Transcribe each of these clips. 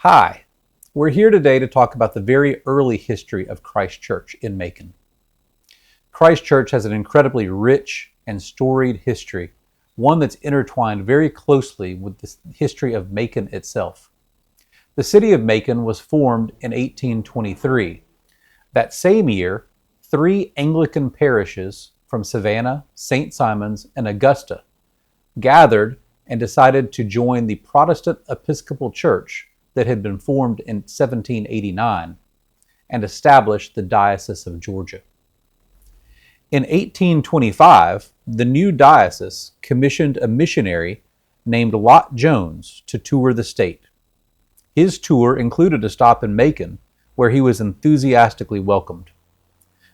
Hi, we're here today to talk about the very early history of Christ Church in Macon. Christ Church has an incredibly rich and storied history, one that's intertwined very closely with the history of Macon itself. The city of Macon was formed in 1823. That same year, 3 Anglican parishes from Savannah, St. Simons, and Augusta gathered and decided to join the Protestant Episcopal Church that had been formed in 1789 and established the Diocese of Georgia. In 1825, the new diocese commissioned a missionary named Lot Jones to tour the state. His tour included a stop in Macon, where he was enthusiastically welcomed.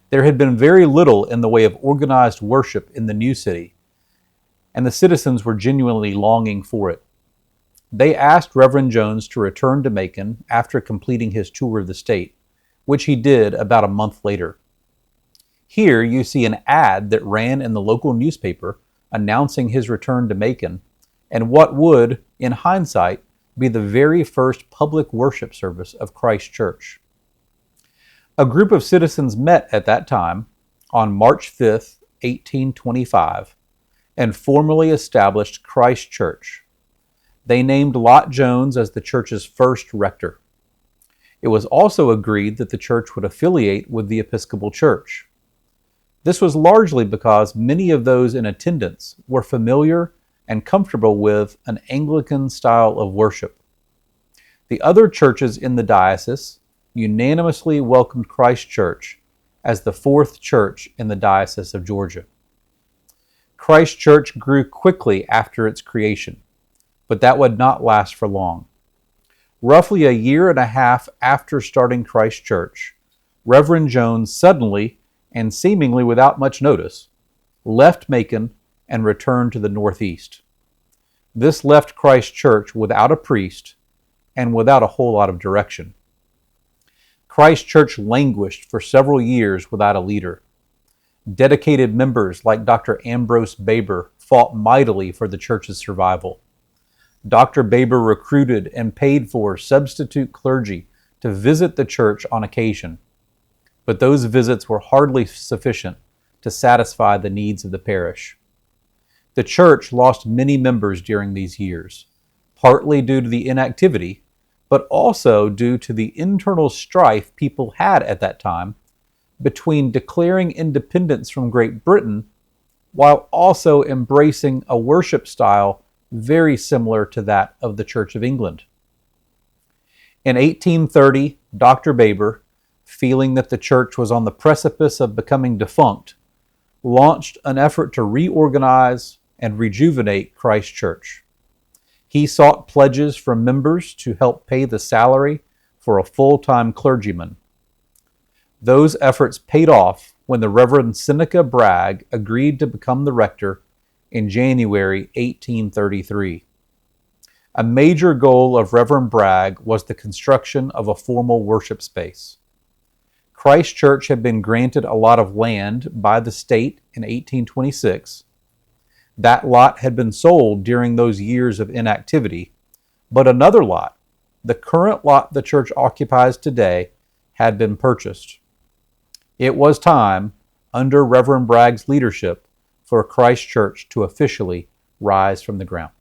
There had been very little in the way of organized worship in the new city, and the citizens were genuinely longing for it. They asked Reverend Jones to return to Macon after completing his tour of the state, which he did about a month later. Here you see an ad that ran in the local newspaper announcing his return to Macon and what would, in hindsight, be the very first public worship service of Christ Church. A group of citizens met at that time on March 5th, 1825, and formally established Christ Church. They named Lot Jones as the church's first rector. It was also agreed that the church would affiliate with the Episcopal Church. This was largely because many of those in attendance were familiar and comfortable with an Anglican style of worship. The other churches in the diocese unanimously welcomed Christ Church as the 4th church in the Diocese of Georgia. Christ Church grew quickly after its creation, but that would not last for long. Roughly a year and a half after starting Christ Church, Reverend Jones suddenly, and seemingly without much notice, left Macon and returned to the Northeast. This left Christ Church without a priest and without a whole lot of direction. Christ Church languished for several years without a leader. Dedicated members like Dr. Ambrose Baber fought mightily for the church's survival. Dr. Baber recruited and paid for substitute clergy to visit the church on occasion, but those visits were hardly sufficient to satisfy the needs of the parish. The church lost many members during these years, partly due to the inactivity, but also due to the internal strife people had at that time between declaring independence from Great Britain while also embracing a worship style very similar to that of the Church of England. In 1830, Dr. Baber, feeling that the church was on the precipice of becoming defunct, launched an effort to reorganize and rejuvenate Christ Church. He sought pledges from members to help pay the salary for a full-time clergyman. Those efforts paid off when the Reverend Seneca Bragg agreed to become the rector in January 1833. A major goal of Reverend Bragg was the construction of a formal worship space. Christ Church had been granted a lot of land by the state in 1826. That lot had been sold during those years of inactivity, but another lot, the current lot the church occupies today, had been purchased. It was time, under Reverend Bragg's leadership, for Christ Church to officially rise from the ground.